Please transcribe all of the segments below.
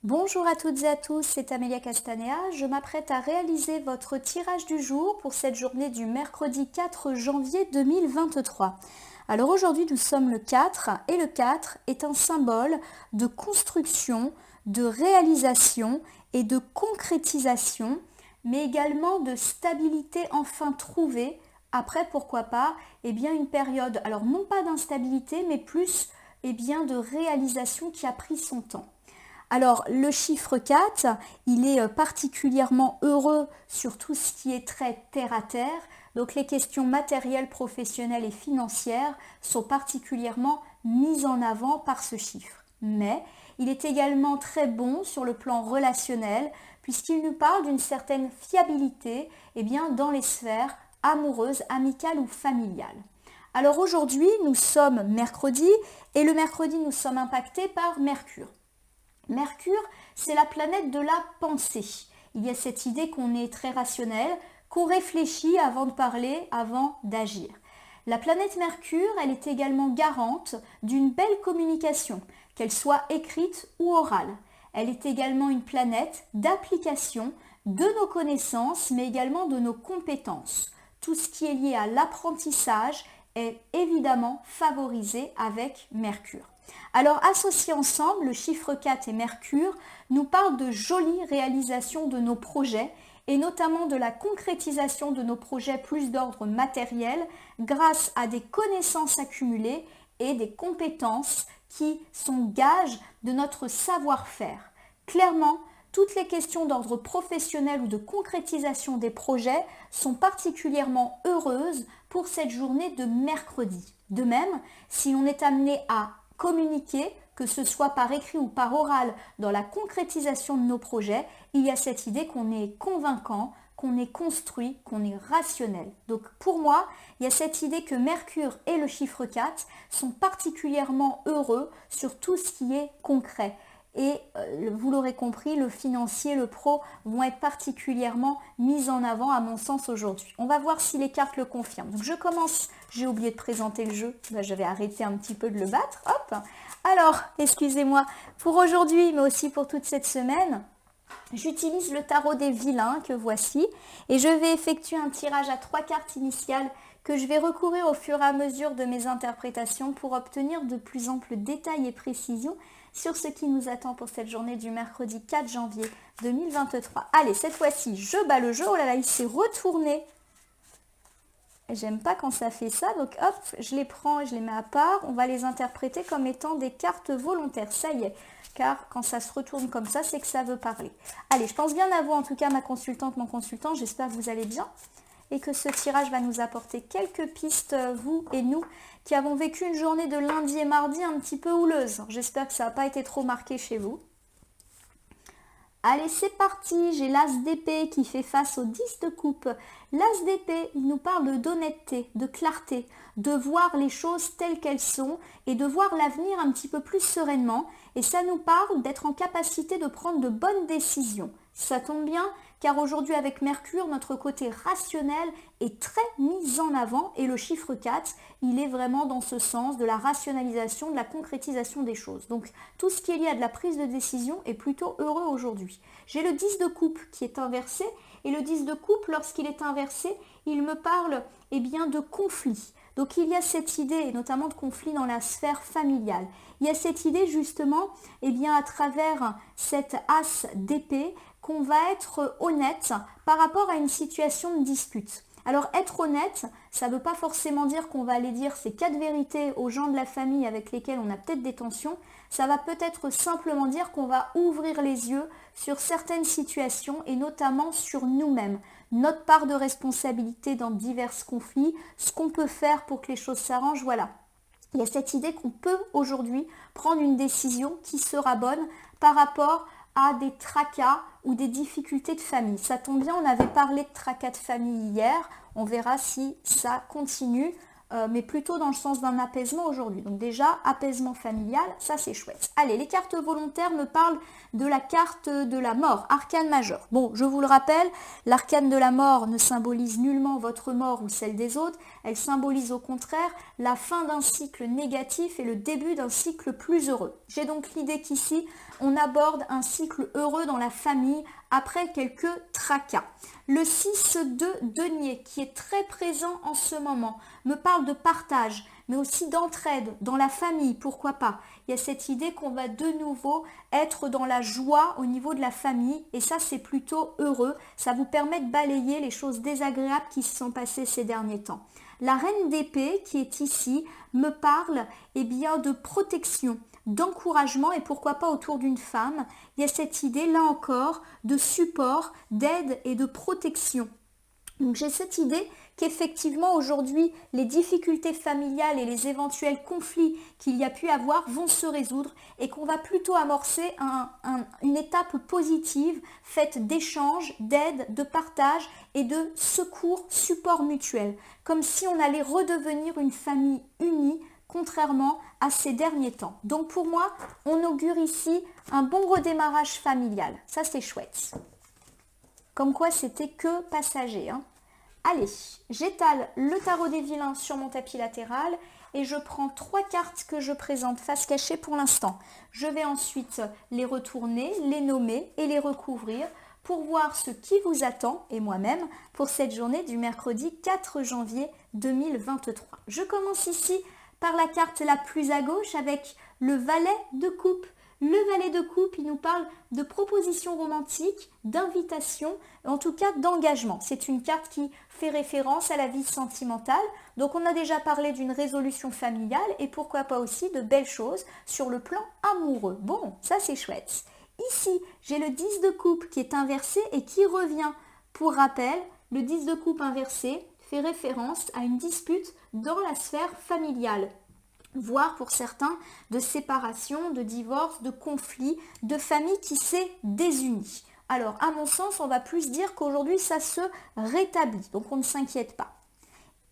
Bonjour à toutes et à tous, c'est Amélia Castanea. Je m'apprête à réaliser votre tirage du jour pour cette journée du mercredi 4 janvier 2023. Alors aujourd'hui nous sommes le 4 et le 4 est un symbole de construction, de réalisation et de concrétisation, mais également de stabilité enfin trouvée. Après, pourquoi pas, une période, alors non pas d'instabilité, mais plus de réalisation qui a pris son temps. Alors, le chiffre 4, il est particulièrement heureux sur tout ce qui est très terre à terre. Donc, les questions matérielles, professionnelles et financières sont particulièrement mises en avant par ce chiffre. Mais il est également très bon sur le plan relationnel puisqu'il nous parle d'une certaine fiabilité dans les sphères amoureuses, amicales ou familiales. Alors aujourd'hui, nous sommes mercredi et le mercredi, nous sommes impactés par Mercure. Mercure, c'est la planète de la pensée. Il y a cette idée qu'on est très rationnel, qu'on réfléchit avant de parler, avant d'agir. La planète Mercure, elle est également garante d'une belle communication, qu'elle soit écrite ou orale. Elle est également une planète d'application de nos connaissances, mais également de nos compétences. Tout ce qui est lié à l'apprentissage est évidemment favorisé avec Mercure. Alors associés ensemble, le chiffre 4 et Mercure nous parlent de jolies réalisations de nos projets et notamment de la concrétisation de nos projets plus d'ordre matériel grâce à des connaissances accumulées et des compétences qui sont gages de notre savoir-faire. Clairement, toutes les questions d'ordre professionnel ou de concrétisation des projets sont particulièrement heureuses pour cette journée de mercredi. De même, si on est amené à communiquer, que ce soit par écrit ou par oral, dans la concrétisation de nos projets, il y a cette idée qu'on est convaincant, qu'on est construit, qu'on est rationnel. Donc pour moi, il y a cette idée que Mercure et le chiffre 4 sont particulièrement heureux sur tout ce qui est concret. Et vous l'aurez compris, le financier, le pro vont être particulièrement mis en avant à mon sens aujourd'hui. On va voir si les cartes le confirment. Donc je commence, j'ai oublié de présenter le jeu, je vais arrêter un petit peu de le battre. Hop. Alors, excusez-moi, pour aujourd'hui, mais aussi pour toute cette semaine, j'utilise le tarot des vilains que voici et je vais effectuer un tirage à 3 cartes initiales que je vais recourir au fur et à mesure de mes interprétations pour obtenir de plus amples détails et précisions sur ce qui nous attend pour cette journée du mercredi 4 janvier 2023. Allez, cette fois-ci, je bats le jeu. Oh là là, il s'est retourné. J'aime pas quand ça fait ça, donc hop, je les prends et je les mets à part. On va les interpréter comme étant des cartes volontaires, ça y est. Car quand ça se retourne comme ça, c'est que ça veut parler. Allez, je pense bien à vous, en tout cas ma consultante, mon consultant. J'espère que vous allez bien et que ce tirage va nous apporter quelques pistes, vous et nous, qui avons vécu une journée de lundi et mardi un petit peu houleuse. J'espère que ça n'a pas été trop marqué chez vous. Allez, c'est parti, j'ai l'as d'épée qui fait face au 10 de coupe. L'as d'épée, il nous parle d'honnêteté, de clarté, de voir les choses telles qu'elles sont et de voir l'avenir un petit peu plus sereinement. Et ça nous parle d'être en capacité de prendre de bonnes décisions. Ça tombe bien, car aujourd'hui avec Mercure, notre côté rationnel est très mis en avant et le chiffre 4, il est vraiment dans ce sens de la rationalisation, de la concrétisation des choses. Donc tout ce qui est lié à de la prise de décision est plutôt heureux aujourd'hui. J'ai le 10 de coupe qui est inversé et le 10 de coupe, lorsqu'il est inversé, il me parle de conflit. Donc il y a cette idée, et notamment de conflit dans la sphère familiale. Il y a cette idée justement, à travers cette as d'épée, qu'on va être honnête par rapport à une situation de dispute. Alors être honnête, ça ne veut pas forcément dire qu'on va aller dire ces 4 vérités aux gens de la famille avec lesquels on a peut-être des tensions. Ça va peut-être simplement dire qu'on va ouvrir les yeux sur certaines situations et notamment sur nous-mêmes. Notre part de responsabilité dans divers conflits, ce qu'on peut faire pour que les choses s'arrangent, voilà. Il y a cette idée qu'on peut aujourd'hui prendre une décision qui sera bonne par rapport à des tracas ou des difficultés de famille. Ça tombe bien, on avait parlé de tracas de famille hier. On verra si ça continue, mais plutôt dans le sens d'un apaisement aujourd'hui. Donc déjà, apaisement familial, ça c'est chouette. Allez, les cartes volontaires me parlent de la carte de la mort, arcane majeur. Bon, je vous le rappelle, l'arcane de la mort ne symbolise nullement votre mort ou celle des autres. Elle symbolise au contraire la fin d'un cycle négatif et le début d'un cycle plus heureux. J'ai donc l'idée qu'ici, on aborde un cycle heureux dans la famille après quelques tracas. Le 6 de denier, qui est très présent en ce moment, me parle de partage, mais aussi d'entraide dans la famille, pourquoi pas. Il y a cette idée qu'on va de nouveau être dans la joie au niveau de la famille, et ça c'est plutôt heureux. Ça vous permet de balayer les choses désagréables qui se sont passées ces derniers temps. La reine d'épée qui est ici me parle bien, de protection, d'encouragement et pourquoi pas autour d'une femme. Il y a cette idée là encore de support, d'aide et de protection. Donc j'ai cette idée qu'effectivement aujourd'hui les difficultés familiales et les éventuels conflits qu'il y a pu avoir vont se résoudre et qu'on va plutôt amorcer une étape positive faite d'échanges, d'aide, de partage et de secours, support mutuel, comme si on allait redevenir une famille unie contrairement à ces derniers temps. Donc pour moi, on augure ici un bon redémarrage familial. Ça c'est chouette. Comme quoi c'était que passager, hein. Allez, j'étale le tarot des vilains sur mon tapis latéral et je prends 3 cartes que je présente face cachée pour l'instant. Je vais ensuite les retourner, les nommer et les recouvrir pour voir ce qui vous attend, et moi-même, pour cette journée du mercredi 4 janvier 2023. Je commence ici par la carte la plus à gauche avec le valet de coupe. Le valet de coupe, il nous parle de propositions romantiques, d'invitation, en tout cas d'engagement. C'est une carte qui fait référence à la vie sentimentale. Donc on a déjà parlé d'une résolution familiale et pourquoi pas aussi de belles choses sur le plan amoureux. Bon, ça c'est chouette. Ici, j'ai le 10 de coupe qui est inversé et qui revient. Pour rappel, le 10 de coupe inversé fait référence à une dispute dans la sphère familiale, voire pour certains de séparation, de divorce, de conflit, de famille qui s'est désunie. Alors à mon sens, on va plus dire qu'aujourd'hui ça se rétablit, donc on ne s'inquiète pas.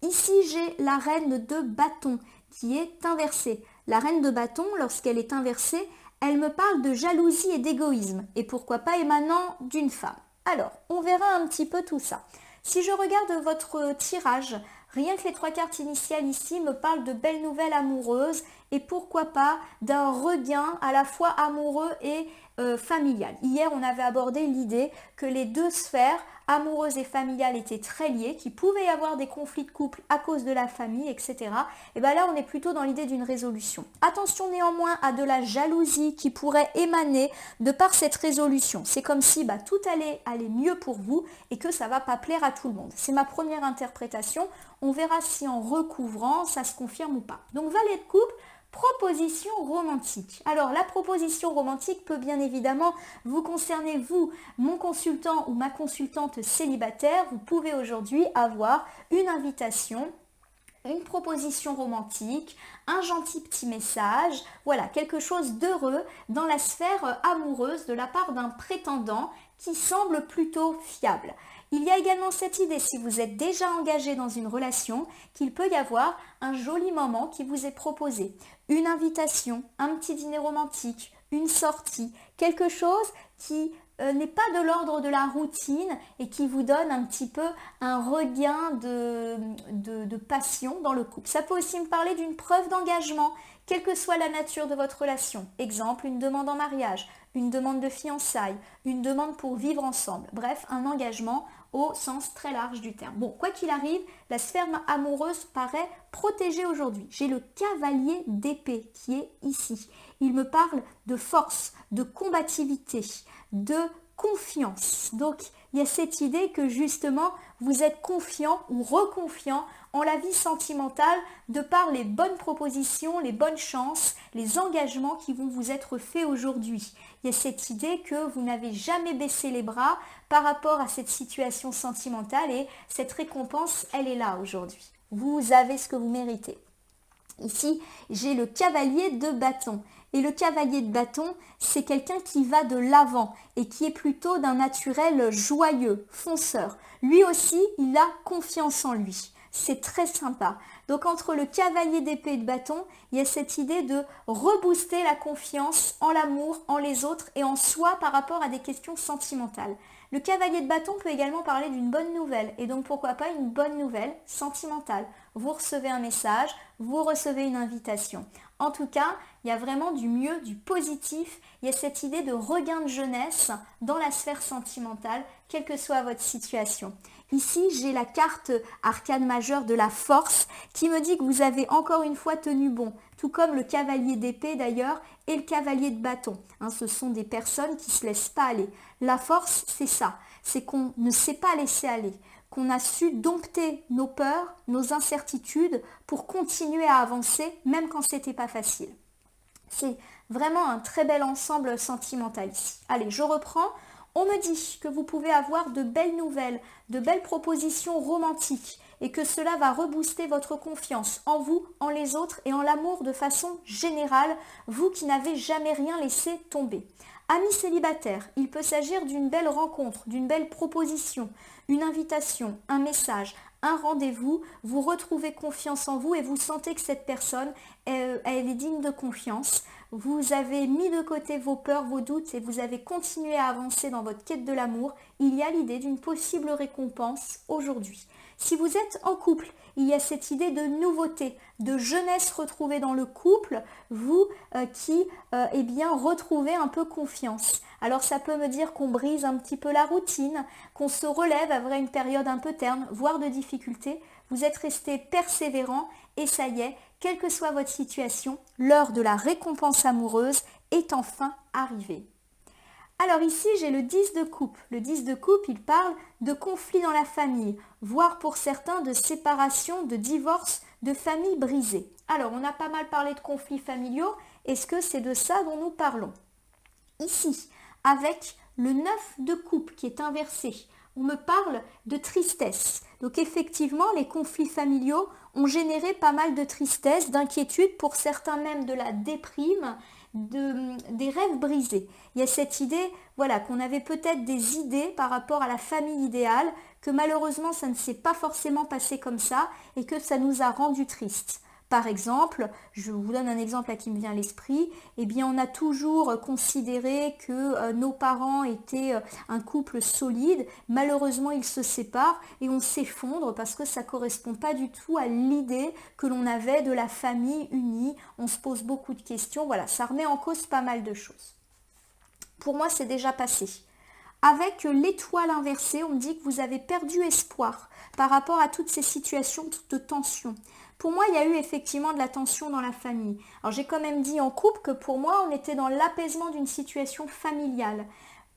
Ici j'ai la reine de bâton qui est inversée. La reine de bâton, lorsqu'elle est inversée, elle me parle de jalousie et d'égoïsme, et pourquoi pas émanant d'une femme. Alors, on verra un petit peu tout ça. Si je regarde votre tirage, rien que les 3 cartes initiales ici me parlent de belles nouvelles amoureuses et pourquoi pas d'un regain à la fois amoureux et familial. Hier, on avait abordé l'idée que les deux sphères, amoureuses et familiales, étaient très liées, qu'il pouvait y avoir des conflits de couple à cause de la famille, etc. Et bien là, on est plutôt dans l'idée d'une résolution. Attention néanmoins à de la jalousie qui pourrait émaner de par cette résolution. C'est comme si tout allait aller mieux pour vous et que ça ne va pas plaire à tout le monde. C'est ma première interprétation. On verra si en recouvrant, ça se confirme ou pas. Donc, valet de coupe, proposition romantique. Alors, la proposition romantique peut bien évidemment vous concerner, vous, mon consultant ou ma consultante célibataire. Vous pouvez aujourd'hui avoir une invitation, une proposition romantique, un gentil petit message, voilà, quelque chose d'heureux dans la sphère amoureuse de la part d'un prétendant qui semble plutôt fiable. Il y a également cette idée, si vous êtes déjà engagé dans une relation, qu'il peut y avoir un joli moment qui vous est proposé. Une invitation, un petit dîner romantique, une sortie, quelque chose qui n'est pas de l'ordre de la routine et qui vous donne un petit peu un regain de passion dans le couple. Ça peut aussi me parler d'une preuve d'engagement, quelle que soit la nature de votre relation. Exemple, une demande en mariage, une demande de fiançailles, une demande pour vivre ensemble. Bref, un engagement au sens très large du terme. Bon, quoi qu'il arrive, la sphère amoureuse paraît protégée aujourd'hui. J'ai le cavalier d'épée qui est ici. Il me parle de force, de combativité, de confiance. Donc, il y a cette idée que justement, vous êtes confiant ou reconfiant en la vie sentimentale de par les bonnes propositions, les bonnes chances, les engagements qui vont vous être faits aujourd'hui. Il y a cette idée que vous n'avez jamais baissé les bras par rapport à cette situation sentimentale et cette récompense, elle est là aujourd'hui. Vous avez ce que vous méritez. Ici, j'ai le cavalier de bâton. Et le cavalier de bâton, c'est quelqu'un qui va de l'avant et qui est plutôt d'un naturel joyeux, fonceur. Lui aussi, il a confiance en lui. C'est très sympa. Donc entre le cavalier d'épée et de bâton, il y a cette idée de rebooster la confiance en l'amour, en les autres et en soi par rapport à des questions sentimentales. Le cavalier de bâton peut également parler d'une bonne nouvelle et donc pourquoi pas une bonne nouvelle sentimentale. Vous recevez un message, vous recevez une invitation. En tout cas, il y a vraiment du mieux, du positif. Il y a cette idée de regain de jeunesse dans la sphère sentimentale, quelle que soit votre situation. Ici, j'ai la carte arcane majeure de la force qui me dit que vous avez encore une fois tenu bon, tout comme le cavalier d'épée d'ailleurs et le cavalier de bâton. Ce sont des personnes qui ne se laissent pas aller. La force, c'est ça, c'est qu'on ne sait pas laisser aller, qu'on a su dompter nos peurs, nos incertitudes pour continuer à avancer même quand c'était pas facile. C'est vraiment un très bel ensemble sentimental ici. Allez, je reprends. On me dit que vous pouvez avoir de belles nouvelles, de belles propositions romantiques et que cela va rebooster votre confiance en vous, en les autres et en l'amour de façon générale, vous qui n'avez jamais rien laissé tomber. Amis célibataires, il peut s'agir d'une belle rencontre, d'une belle proposition, une invitation, un message, un rendez-vous, vous retrouvez confiance en vous et vous sentez que cette personne, elle est digne de confiance. Vous avez mis de côté vos peurs, vos doutes et vous avez continué à avancer dans votre quête de l'amour. Il y a l'idée d'une possible récompense aujourd'hui. Si vous êtes en couple, il y a cette idée de nouveauté, de jeunesse retrouvée dans le couple, vous qui retrouvez un peu confiance. Alors ça peut me dire qu'on brise un petit peu la routine, qu'on se relève après une période un peu terne, voire de difficulté. Vous êtes resté persévérant et ça y est, quelle que soit votre situation, l'heure de la récompense amoureuse est enfin arrivée. Alors ici, j'ai le 10 de coupe. Le 10 de coupe, il parle de conflits dans la famille, voire pour certains de séparation, de divorce, de famille brisée. Alors, on a pas mal parlé de conflits familiaux. Est-ce que c'est de ça dont nous parlons? Ici, avec le 9 de coupe qui est inversé, on me parle de tristesse. Donc effectivement, les conflits familiaux ont généré pas mal de tristesse, d'inquiétude, pour certains même de la déprime, des rêves brisés. Il y a cette idée, voilà, qu'on avait peut-être des idées par rapport à la famille idéale, que malheureusement ça ne s'est pas forcément passé comme ça et que ça nous a rendu tristes. Par exemple, je vous donne un exemple qui me vient à l'esprit, eh bien on a toujours considéré que nos parents étaient un couple solide, malheureusement ils se séparent et on s'effondre parce que ça ne correspond pas du tout à l'idée que l'on avait de la famille unie, on se pose beaucoup de questions, voilà, ça remet en cause pas mal de choses. Pour moi c'est déjà passé. Avec l'étoile inversée, on me dit que vous avez perdu espoir par rapport à toutes ces situations de tension. Pour moi, il y a eu effectivement de la tension dans la famille. Alors j'ai quand même dit en couple que pour moi, on était dans l'apaisement d'une situation familiale.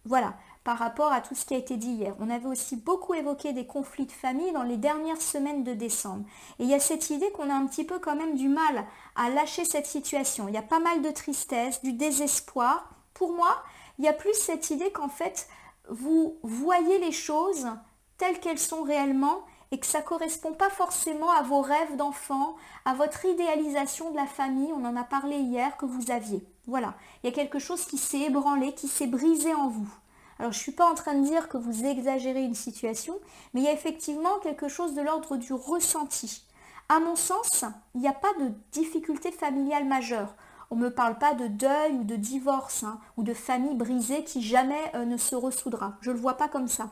Voilà, par rapport à tout ce qui a été dit hier. On avait aussi beaucoup évoqué des conflits de famille dans les dernières semaines de décembre. Et il y a cette idée qu'on a un petit peu quand même du mal à lâcher cette situation. Il y a pas mal de tristesse, du désespoir. Pour moi, il y a plus cette idée qu'en fait, vous voyez les choses telles qu'elles sont réellement et que ça ne correspond pas forcément à vos rêves d'enfant, à votre idéalisation de la famille, on en a parlé hier, que vous aviez. Voilà, il y a quelque chose qui s'est ébranlé, qui s'est brisé en vous. Alors je ne suis pas en train de dire que vous exagérez une situation, mais il y a effectivement quelque chose de l'ordre du ressenti. À mon sens, il n'y a pas de difficulté familiale majeure. On ne me parle pas de deuil ou de divorce ou de famille brisée qui jamais ne se ressoudra. Je ne le vois pas comme ça.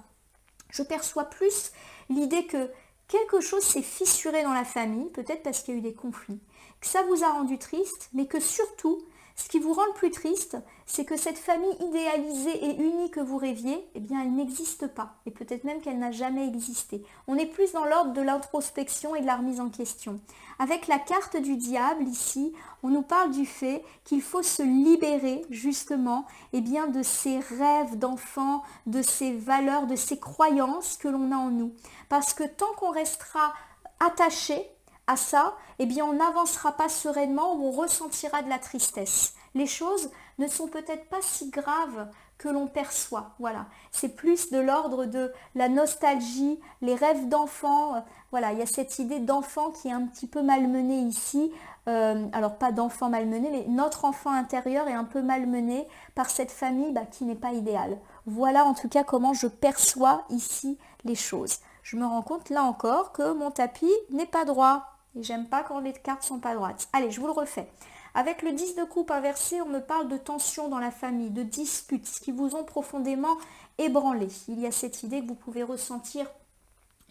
Je perçois plus l'idée que quelque chose s'est fissuré dans la famille, peut-être parce qu'il y a eu des conflits, que ça vous a rendu triste, mais que surtout, ce qui vous rend le plus triste, c'est que cette famille idéalisée et unie que vous rêviez, eh bien, elle n'existe pas. Et peut-être même qu'elle n'a jamais existé. On est plus dans l'ordre de l'introspection et de la remise en question. Avec la carte du diable, ici, on nous parle du fait qu'il faut se libérer, justement, eh bien, de ces rêves d'enfants, de ces valeurs, de ces croyances que l'on a en nous. Parce que tant qu'on restera attaché à ça, eh bien on n'avancera pas sereinement ou on ressentira de la tristesse. Les choses ne sont peut-être pas si graves que l'on perçoit. Voilà, c'est plus de l'ordre de la nostalgie, les rêves d'enfant. Voilà, il y a cette idée d'enfant qui est un petit peu malmenée ici. Alors pas d'enfant malmené, mais notre enfant intérieur est un peu malmené par cette famille qui n'est pas idéale. Voilà en tout cas comment je perçois ici les choses. Je me rends compte là encore que mon tapis n'est pas droit. Et j'aime pas quand les cartes sont pas droites. Allez, je vous le refais. Avec le 10 de coupe inversé, on me parle de tension dans la famille, de disputes qui vous ont profondément ébranlé. Il y a cette idée que vous pouvez ressentir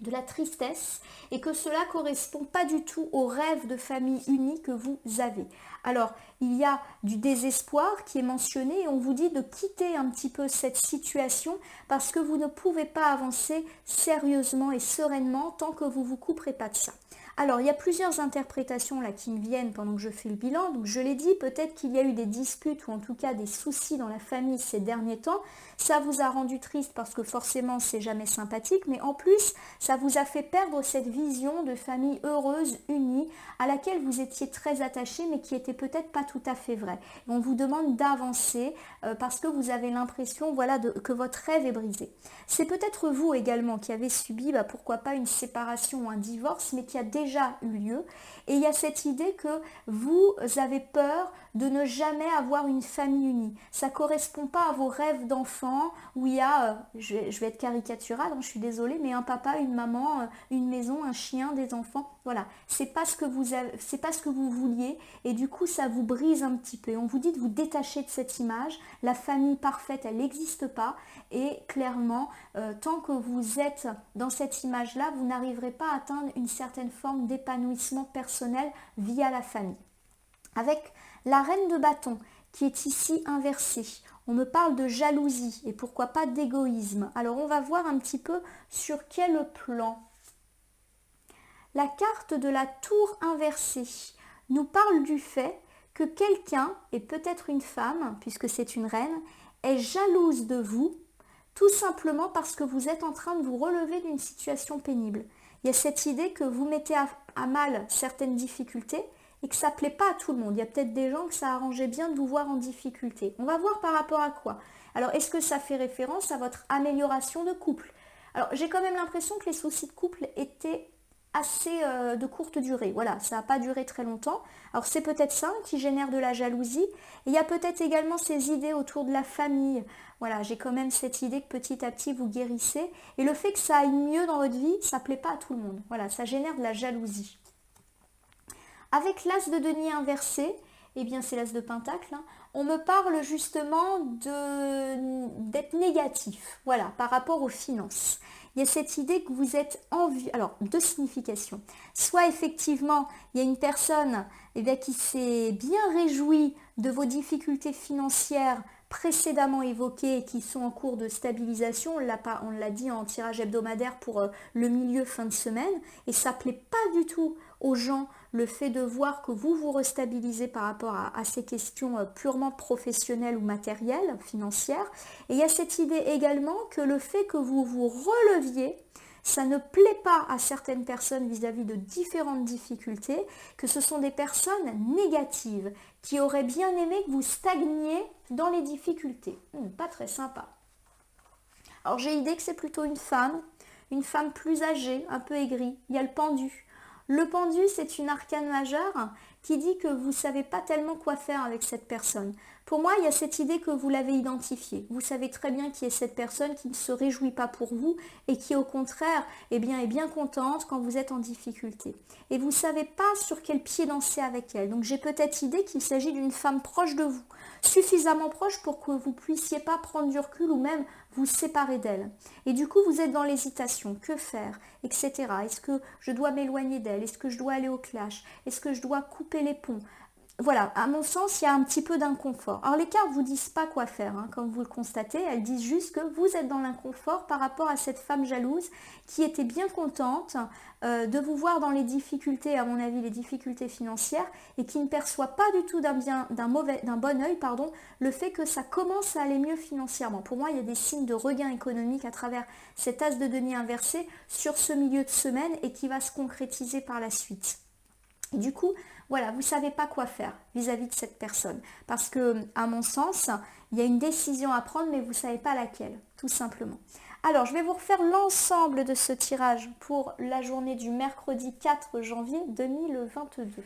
de la tristesse et que cela correspond pas du tout au rêve de famille unie que vous avez. Alors, il y a du désespoir qui est mentionné et on vous dit de quitter un petit peu cette situation parce que vous ne pouvez pas avancer sérieusement et sereinement tant que vous ne vous couperez pas de ça. Alors, il y a plusieurs interprétations là qui me viennent pendant que je fais le bilan. Donc, je l'ai dit, peut-être qu'il y a eu des disputes ou en tout cas des soucis dans la famille ces derniers temps. Ça vous a rendu triste parce que forcément, c'est jamais sympathique. Mais en plus, ça vous a fait perdre cette vision de famille heureuse, unie, à laquelle vous étiez très attaché, mais qui était peut-être pas tout à fait vraie. Et on vous demande d'avancer parce que vous avez l'impression, voilà, que votre rêve est brisé. C'est peut-être vous également qui avez subi, pourquoi pas une séparation ou un divorce, mais qui a déjà eu lieu. Et il y a cette idée que vous avez peur de ne jamais avoir une famille unie. Ça ne correspond pas à vos rêves d'enfant où il y a, je vais être caricaturale, je suis désolée, mais un papa, une maman, une maison, un chien, des enfants. Voilà, c'est pas ce que c'est pas ce que vous vouliez et du coup ça vous brise un petit peu. On vous dit de vous détacher de cette image. La famille parfaite, elle n'existe pas et clairement, tant que vous êtes dans cette image-là, vous n'arriverez pas à atteindre une certaine forme d'épanouissement personnel via la famille. Avec la reine de bâton qui est ici inversée, on me parle de jalousie et pourquoi pas d'égoïsme. Alors on va voir un petit peu sur quel plan. La carte de la tour inversée nous parle du fait que quelqu'un, et peut-être une femme, puisque c'est une reine, est jalouse de vous, tout simplement parce que vous êtes en train de vous relever d'une situation pénible. Il y a cette idée que vous mettez à mal certaines difficultés et que ça ne plaît pas à tout le monde. Il y a peut-être des gens que ça arrangeait bien de vous voir en difficulté. On va voir par rapport à quoi. Alors, est-ce que ça fait référence à votre amélioration de couple? Alors, j'ai quand même l'impression que les soucis de couple étaient assez de courte durée. Voilà, ça n'a pas duré très longtemps. Alors c'est peut-être ça qui génère de la jalousie. Et il y a peut-être également ces idées autour de la famille. Voilà, j'ai quand même cette idée que petit à petit vous guérissez. Et le fait que ça aille mieux dans votre vie, ça ne plaît pas à tout le monde. Voilà, ça génère de la jalousie. Avec l'as de denier inversé, eh bien c'est l'as de pentacle, on me parle justement d'être négatif, voilà, par rapport aux finances. Il y a cette idée que vous êtes alors deux significations. Soit effectivement, il y a une personne qui s'est bien réjouie de vos difficultés financières précédemment évoquées et qui sont en cours de stabilisation, on l'a dit en tirage hebdomadaire pour le milieu fin de semaine, et ça ne plaît pas du tout aux gens le fait de voir que vous vous restabilisez par rapport à ces questions purement professionnelles ou matérielles, financières. Et il y a cette idée également que le fait que vous vous releviez, ça ne plaît pas à certaines personnes vis-à-vis de différentes difficultés, que ce sont des personnes négatives qui auraient bien aimé que vous stagniez dans les difficultés. Pas très sympa. Alors j'ai idée que c'est plutôt une femme plus âgée, un peu aigrie. Il y a le pendu. Le pendu, c'est une arcane majeure qui dit que vous ne savez pas tellement quoi faire avec cette personne. Pour moi, il y a cette idée que vous l'avez identifiée. Vous savez très bien qui est cette personne qui ne se réjouit pas pour vous et qui, au contraire, est bien contente quand vous êtes en difficulté. Et vous ne savez pas sur quel pied danser avec elle. Donc j'ai peut-être idée qu'il s'agit d'une femme proche de vous, suffisamment proche pour que vous ne puissiez pas prendre du recul ou même vous séparer d'elle. Et du coup, vous êtes dans l'hésitation. Que faire? Etc. Est-ce que je dois m'éloigner d'elle? Est-ce que je dois aller au clash? Est-ce que je dois couper les ponts? Voilà, à mon sens, il y a un petit peu d'inconfort. Alors les cartes ne vous disent pas quoi faire, comme vous le constatez, elles disent juste que vous êtes dans l'inconfort par rapport à cette femme jalouse qui était bien contente de vous voir dans les difficultés, à mon avis les difficultés financières, et qui ne perçoit pas du tout d'un bon œil, le fait que ça commence à aller mieux financièrement. Pour moi, il y a des signes de regain économique à travers cet as de denier inversé sur ce milieu de semaine et qui va se concrétiser par la suite. Et du coup, voilà, vous ne savez pas quoi faire vis-à-vis de cette personne. Parce que, à mon sens, il y a une décision à prendre, mais vous ne savez pas laquelle, tout simplement. Alors, je vais vous refaire l'ensemble de ce tirage pour la journée du mercredi 4 janvier 2022.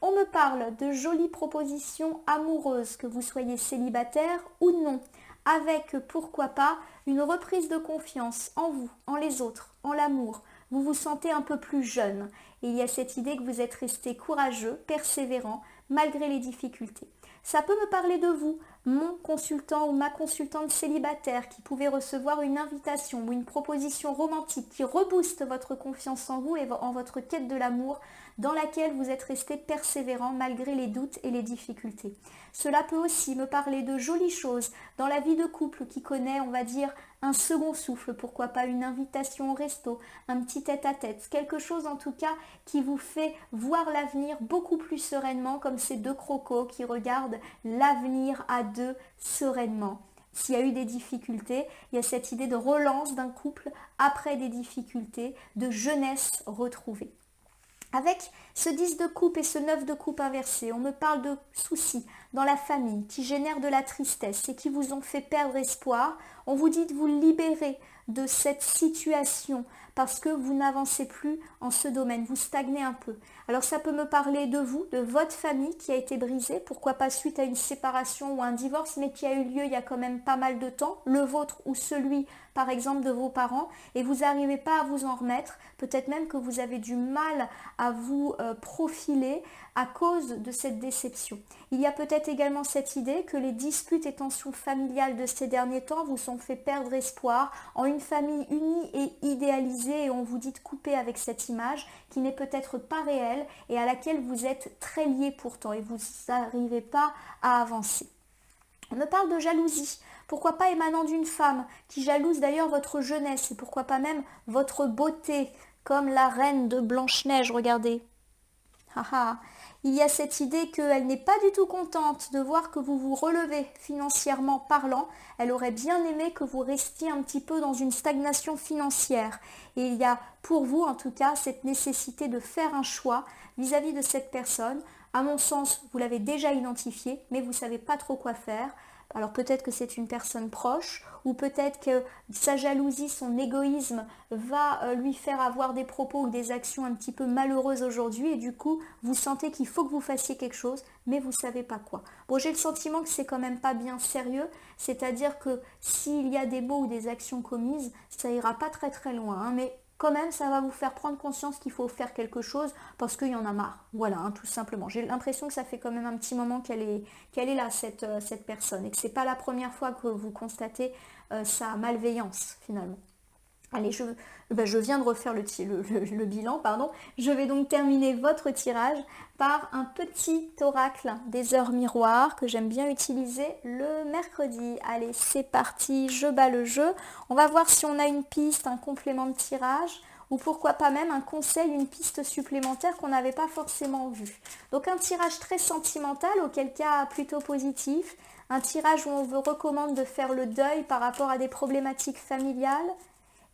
On me parle de jolies propositions amoureuses, que vous soyez célibataire ou non, avec, pourquoi pas, une reprise de confiance en vous, en les autres, en l'amour. Vous vous sentez un peu plus jeune. Et il y a cette idée que vous êtes resté courageux, persévérant, malgré les difficultés. Ça peut me parler de vous, mon consultant ou ma consultante célibataire qui pouvait recevoir une invitation ou une proposition romantique qui rebooste votre confiance en vous et en votre quête de l'amour dans laquelle vous êtes resté persévérant malgré les doutes et les difficultés. Cela peut aussi me parler de jolies choses dans la vie de couple qui connaît, on va dire, un second souffle, pourquoi pas une invitation au resto, un petit tête-à-tête, quelque chose en tout cas qui vous fait voir l'avenir beaucoup plus sereinement comme ces deux crocos qui regardent l'avenir à deux sereinement. S'il y a eu des difficultés, il y a cette idée de relance d'un couple après des difficultés, de jeunesse retrouvée. Avec ce 10 de coupe et ce 9 de coupe inversé, on me parle de soucis dans la famille qui génèrent de la tristesse et qui vous ont fait perdre espoir. On vous dit de vous libérer de cette situation parce que vous n'avancez plus en ce domaine, vous stagnez un peu. Alors ça peut me parler de vous, de votre famille qui a été brisée, pourquoi pas suite à une séparation ou un divorce, mais qui a eu lieu il y a quand même pas mal de temps, le vôtre ou celui par exemple de vos parents, et vous n'arrivez pas à vous en remettre, peut-être même que vous avez du mal à vous profiler à cause de cette déception. Il y a peut-être également cette idée que les disputes et tensions familiales de ces derniers temps vous ont fait perdre espoir en une famille unie et idéalisée, et on vous dit de couper avec cette image qui n'est peut-être pas réelle et à laquelle vous êtes très liés pourtant et vous n'arrivez pas à avancer. On me parle de jalousie. Pourquoi pas émanant d'une femme qui jalouse d'ailleurs votre jeunesse et pourquoi pas même votre beauté, comme la reine de Blanche-Neige, regardez. Il y a cette idée qu'elle n'est pas du tout contente de voir que vous vous relevez financièrement parlant. Elle aurait bien aimé que vous restiez un petit peu dans une stagnation financière. Et il y a pour vous en tout cas cette nécessité de faire un choix vis-à-vis de cette personne. À mon sens, vous l'avez déjà identifié, mais vous ne savez pas trop quoi faire. Alors peut-être que c'est une personne proche ou peut-être que sa jalousie, son égoïsme va lui faire avoir des propos ou des actions un petit peu malheureuses aujourd'hui et du coup vous sentez qu'il faut que vous fassiez quelque chose mais vous ne savez pas quoi. Bon, j'ai le sentiment que c'est quand même pas bien sérieux, c'est-à-dire que s'il y a des mots ou des actions commises, ça ira pas très très loin, hein, mais quand même, ça va vous faire prendre conscience qu'il faut faire quelque chose parce qu'il y en a marre. Voilà, hein, tout simplement. J'ai l'impression que ça fait quand même un petit moment qu'elle est là, cette personne, et que ce n'est pas la première fois que vous constatez sa malveillance, finalement. Allez, je viens de refaire le bilan, pardon. Je vais donc terminer votre tirage par un petit oracle des heures miroirs que j'aime bien utiliser le mercredi. Allez, c'est parti, je bats le jeu. On va voir si on a une piste, un complément de tirage ou pourquoi pas même un conseil, une piste supplémentaire qu'on n'avait pas forcément vue. Donc un tirage très sentimental, auquel cas plutôt positif. Un tirage où on vous recommande de faire le deuil par rapport à des problématiques familiales,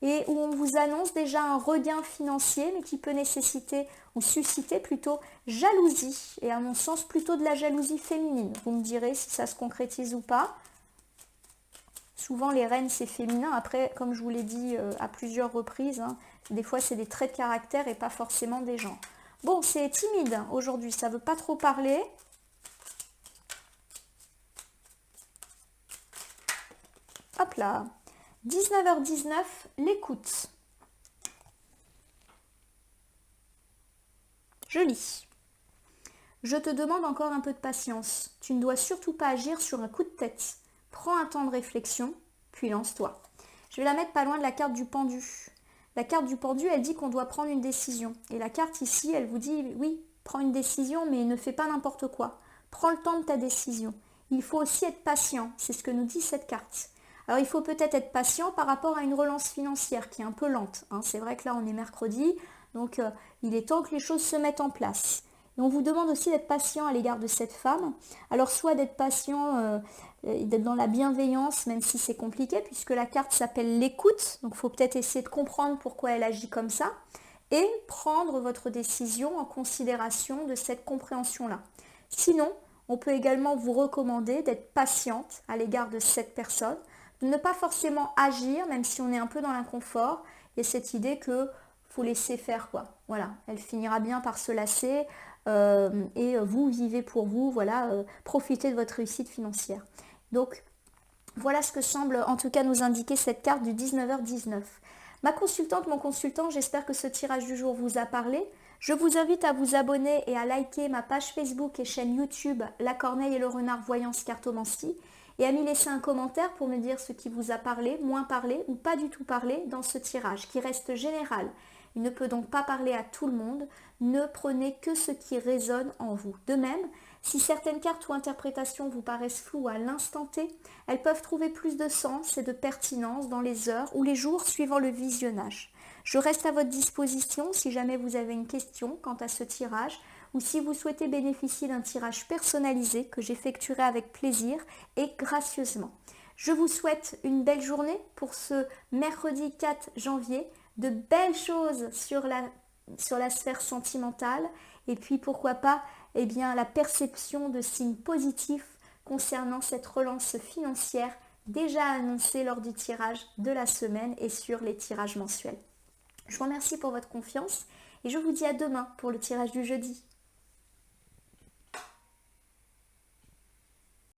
et où on vous annonce déjà un regain financier, mais qui peut nécessiter ou susciter plutôt jalousie, et à mon sens plutôt de la jalousie féminine. Vous me direz si ça se concrétise ou pas. Souvent les reines c'est féminin, après comme je vous l'ai dit à plusieurs reprises, hein, des fois c'est des traits de caractère et pas forcément des genres. Bon, c'est timide aujourd'hui, ça ne veut pas trop parler. Hop là, 19h19, l'écoute. Je lis. Je te demande encore un peu de patience. Tu ne dois surtout pas agir sur un coup de tête. Prends un temps de réflexion, puis lance-toi. Je vais la mettre pas loin de la carte du pendu. La carte du pendu, elle dit qu'on doit prendre une décision. Et la carte ici, elle vous dit, oui, prends une décision, mais ne fais pas n'importe quoi. Prends le temps de ta décision. Il faut aussi être patient, c'est ce que nous dit cette carte. Alors il faut peut-être être patient par rapport à une relance financière qui est un peu lente, hein. C'est vrai que là on est mercredi, donc il est temps que les choses se mettent en place. Et on vous demande aussi d'être patient à l'égard de cette femme. Alors soit d'être patient, d'être dans la bienveillance, même si c'est compliqué, puisque la carte s'appelle l'écoute, donc il faut peut-être essayer de comprendre pourquoi elle agit comme ça, et prendre votre décision en considération de cette compréhension-là. Sinon, on peut également vous recommander d'être patiente à l'égard de cette personne, ne pas forcément agir, même si on est un peu dans l'inconfort. Il y a cette idée que faut laisser faire, quoi. Voilà, elle finira bien par se lasser et vous vivez pour vous, voilà, profitez de votre réussite financière. Donc, voilà ce que semble en tout cas nous indiquer cette carte du 19h19. Ma consultante, mon consultant, j'espère que ce tirage du jour vous a parlé. Je vous invite à vous abonner et à liker ma page Facebook et chaîne YouTube La Corneille et le Renard Voyance Cartomancie. et à m'y laisser un commentaire pour me dire ce qui vous a parlé, moins parlé ou pas du tout parlé dans ce tirage qui reste général. Il ne peut donc pas parler à tout le monde. Ne prenez que ce qui résonne en vous. De même, si certaines cartes ou interprétations vous paraissent floues à l'instant T, elles peuvent trouver plus de sens et de pertinence dans les heures ou les jours suivant le visionnage. Je reste à votre disposition si jamais vous avez une question quant à ce tirage ou si vous souhaitez bénéficier d'un tirage personnalisé que j'effectuerai avec plaisir et gracieusement. Je vous souhaite une belle journée pour ce mercredi 4 janvier, de belles choses sur la sphère sentimentale et puis pourquoi pas la perception de signes positifs concernant cette relance financière déjà annoncée lors du tirage de la semaine et sur les tirages mensuels. Je vous remercie pour votre confiance et je vous dis à demain pour le tirage du jeudi.